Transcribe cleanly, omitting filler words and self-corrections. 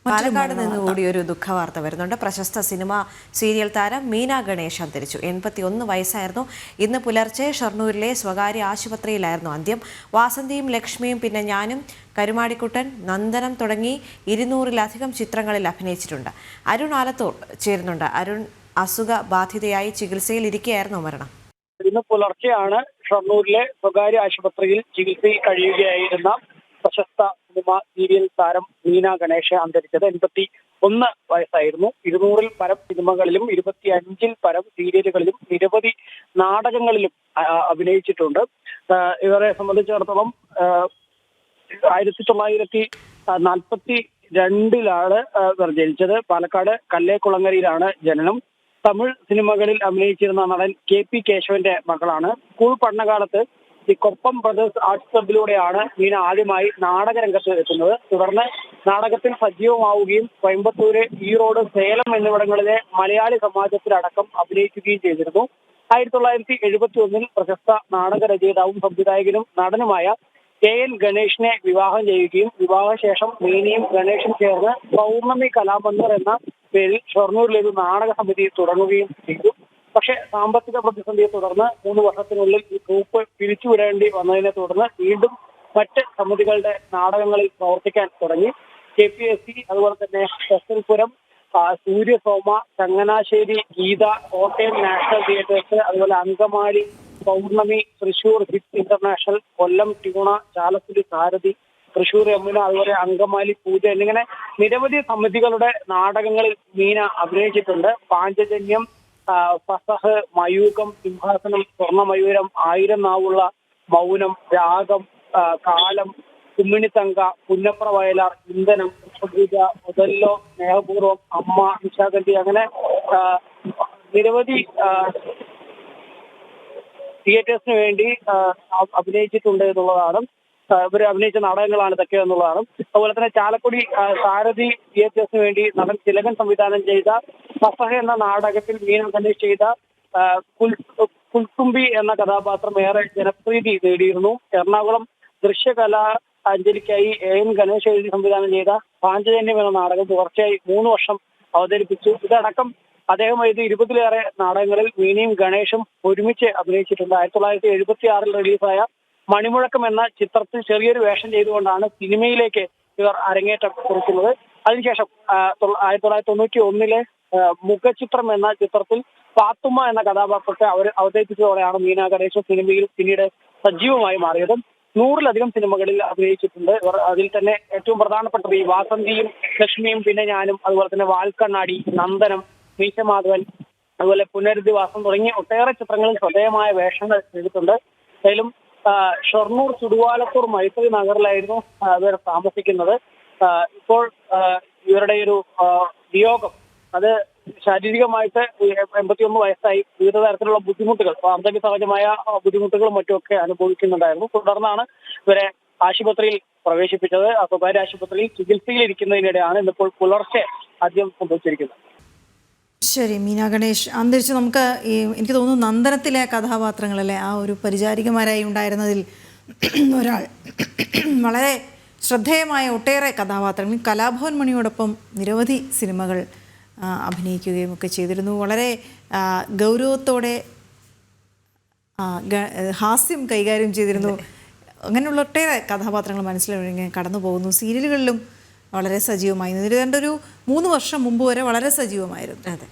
പാലക്കാട് നിന്ന് കൂടി ഒരു ദുഃഖവാർത്ത വരുന്നുണ്ട്. പ്രശസ്ത സിനിമ സീരിയൽ താരം മീന ഗണേഷ് അന്തരിച്ചു. 81 വയസ്സായിരുന്നു. ഇന്ന് പുലർച്ചെ ഷൊർണൂരിലെ സ്വകാര്യ ആശുപത്രിയിലായിരുന്നു അന്ത്യം. വാസന്തിയും ലക്ഷ്മിയും പിന്നെ ഞാനും, കരുമാടിക്കുട്ടൻ, നന്ദനം തുടങ്ങി 200-ലധികം ചിത്രങ്ങളിൽ അഭിനയിച്ചിട്ടുണ്ട്. അരുൺ ആലത്തൂർ ചേരുന്നുണ്ട്. അരുൺ, അസുഖ ബാധിതയായി ചികിത്സയിൽ ഇരിക്കുകയായിരുന്നു മരണം. ഇന്ന് പുലർച്ചെയാണ് ഷൊർണൂരിലെ സ്വകാര്യ ആശുപത്രിയിൽ ചികിത്സയിൽ കഴിയുകയായിരുന്ന പ്രശസ്ത സിനിമ സീരിയൽ താരം മീന ഗണേഷ് അന്തരിച്ചത്. 81 വയസ്സായിരുന്നു. 200-ൽ പരം സിനിമകളിലും 25-ൽ പരം സീരിയലുകളിലും നിരവധി നാടകങ്ങളിലും അഭിനയിച്ചിട്ടുണ്ട്. ഇവരെ സംബന്ധിച്ചിടത്തോളം 1942-ലാണ് ഇവർ ജനിച്ചത്. പാലക്കാട് കല്ലേക്കുളങ്ങരയിലാണ് ജനനം. തമിഴ് സിനിമകളിൽ അഭിനയിച്ചിരുന്ന നടൻ KP കേശവന്റെ മകളാണ്. സ്കൂൾ പഠനകാലത്ത് ഈ കൊപ്പം ബ്രദേഴ്സ് ആർട്സ് ക്ലബിലൂടെയാണ് മീന ആദ്യമായി നാടകരംഗത്ത് എത്തുന്നത്. തുടർന്ന് നാടകത്തിൽ സജീവമാവുകയും കോയമ്പത്തൂര്, ഈറോഡ്, സേലം എന്നിവിടങ്ങളിലെ മലയാളി സമാജത്തിലടക്കം അഭിനയിക്കുകയും ചെയ്തിരുന്നു. 1971-ൽ പ്രശസ്ത നാടക രചയിതാവും സംവിധായകനും നടനുമായ KN ഗണേഷിനെ വിവാഹം ചെയ്യുകയും വിവാഹശേഷം മീനയും ഗണേഷും ചേർന്ന് പൗർണമി കലാമന്ദിർ എന്ന പേരിൽ ഷൊർണൂരിലെ ഒരു നാടക സമിതി തുടങ്ങുകയും ചെയ്തു. പക്ഷേ സാമ്പത്തിക പ്രതിസന്ധിയെ തുടർന്ന് 3 വർഷത്തിനുള്ളിൽ ഈ ട്രൂപ്പ് പിരിച്ചുവിടേണ്ടി വന്നതിനെ തുടർന്ന് വീണ്ടും മറ്റ് സമിതികളുടെ നാടകങ്ങളിൽ പ്രവർത്തിക്കാൻ തുടങ്ങി. KPSC, അതുപോലെ തന്നെ എസ്എൽപുരം, സൂര്യസോമ, ചങ്ങനാശ്ശേരി, ഗീത, കോട്ടയം നാഷണൽ തിയേറ്റേഴ്സ്, അതുപോലെ അങ്കമാലി, പൗർണമി, തൃശൂർ ഹിറ്റ് ഇന്റർനാഷണൽ, കൊല്ലം ട്യൂണ, ചാലക്കുടി സാരഥി, തൃശൂർ യമുന, അതുപോലെ അങ്കമാലി പൂജ എന്നിങ്ങനെ നിരവധി സമിതികളുടെ നാടകങ്ങളിൽ മീന അഭിനയിച്ചിട്ടുണ്ട്. പാഞ്ചജന്യം, ഫസഹ്, മയൂകം, സിംഹാസനം, സ്വർണ്ണമയൂരം, 1000 നാവുള്ള മൗനം, രാഗം, കാലം, കുമ്മിണിത്തങ്ക, പുന്നപ്ര വയലാർ, ഇന്ധനം, പൂജ, ഒതല്ലോ, സ്നേഹപൂർവ്വം, അമ്മ, നിശാഗന്ധി, അങ്ങനെ നിരവധി തിയേറ്റേഴ്സിന് വേണ്ടി അഭിനയിച്ചിട്ടുണ്ട് എന്നുള്ളതാണ്. ഇവർ അഭിനയിച്ച നാടകങ്ങളാണ് ഇതൊക്കെ എന്നുള്ളതാണ്. അതുപോലെ തന്നെ ചാലക്കുടി സാരഥി തിയേറ്റേഴ്സിന് വേണ്ടി നടൻ തിലകൻ സംവിധാനം ചെയ്ത ഫസഹ എന്ന നാടകത്തിൽ മീന ഗണേഷ് ചെയ്ത കുൽത്തുമ്പി എന്ന കഥാപാത്രം ഏറെ ജനപ്രീതി നേടിയിരുന്നു. എറണാകുളം ദൃശ്യകലാ അഞ്ജലിക്കായി AN ഗണേഷ് എഴുതി സംവിധാനം ചെയ്ത പാഞ്ചജന്യം എന്ന നാടകം തുടർച്ചയായി 3 വർഷം അവതരിപ്പിച്ചു. ഇതടക്കം അദ്ദേഹം എഴുതി 20-ലേറെ നാടകങ്ങളിൽ മീനയും ഗണേഷും ഒരുമിച്ച് അഭിനയിച്ചിട്ടുണ്ട്. 1976-ൽ റിലീസായ മണിമുഴക്കം എന്ന ചിത്രത്തിൽ ചെറിയൊരു വേഷം ചെയ്തുകൊണ്ടാണ് സിനിമയിലേക്ക് ഇവർ അരങ്ങേറ്റം കുറിക്കുന്നത്. അതിനുശേഷം 1991-ലെ മുഖചിത്രം എന്ന ചിത്രത്തിൽ പാത്തുമ്മ എന്ന കഥാപാത്രത്തെ അവർ അവതരിപ്പിച്ചതോടെയാണ് മീന ഗണേഷ് സിനിമയിൽ പിന്നീട് സജീവമായി മാറിയത്. 100-ലധികം സിനിമകളിൽ അഭിനയിച്ചിട്ടുണ്ട് ഇവർ. അതിൽ തന്നെ ഏറ്റവും പ്രധാനപ്പെട്ടത് ഈ വാസന്തിയും ലക്ഷ്മിയും പിന്നെ ഞാനും, അതുപോലെ തന്നെ വാൽക്കണ്ണാടി, നന്ദനം, മീശമാധവൻ, അതുപോലെ പുനരധിവാസം തുടങ്ങി ഒട്ടേറെ ചിത്രങ്ങളിൽ ശ്രദ്ധേയമായ വേഷങ്ങൾ ചെയ്തിട്ടുണ്ട്. അതിലും ഷൊർണൂർ ചുടുവാലത്തൂർ മൈത്രി നഗറിലായിരുന്നു ഇവർ താമസിക്കുന്നത്. ഇപ്പോൾ ഇവരുടെ ഒരു വിയോഗം അത് ശാരീരികമായിട്ട് 81 വയസ്സായി വിവിധ തരത്തിലുള്ള ബുദ്ധിമുട്ടുകൾ, വാർദ്ധക്യ സഹജമായ ബുദ്ധിമുട്ടുകളും മറ്റുമൊക്കെ അനുഭവിക്കുന്നുണ്ടായിരുന്നു. തുടർന്നാണ് ഇവരെ ആശുപത്രിയിൽ പ്രവേശിപ്പിച്ചത്. സ്വകാര്യ ആശുപത്രിയിൽ ചികിത്സയിലിരിക്കുന്നതിനിടെയാണ് ഇന്നിപ്പോൾ പുലർച്ചെ ആദ്യം സംഭവിച്ചിരിക്കുന്നത്. ശരി, മീന ഗണേഷ് അന്തരിച്ച്. നമുക്ക് എനിക്ക് തോന്നുന്നു നന്ദനത്തിലെ കഥാപാത്രങ്ങളല്ലേ, ആ ഒരു പരിചാരികമാരായി ഉണ്ടായിരുന്നതിൽ ഒരാൾ, വളരെ ശ്രദ്ധേയമായ ഒട്ടേറെ കഥാപാത്രങ്ങൾ. കലാഭവൻ മണിയോടൊപ്പം നിരവധി സിനിമകൾ അഭിനയിക്കുകയും ഒക്കെ ചെയ്തിരുന്നു. വളരെ ഗൗരവത്തോടെ ഹാസ്യം കൈകാര്യം ചെയ്തിരുന്നു. അങ്ങനെയുള്ള ഒട്ടേറെ കഥാപാത്രങ്ങൾ മനസ്സിലിങ്ങനെ കടന്നു പോകുന്നു. സീരിയലുകളിലും വളരെ സജീവമായിരുന്നു. ഇതിൽ 3 വർഷം മുമ്പ് വരെ വളരെ സജീവമായിരുന്നു. അതെ.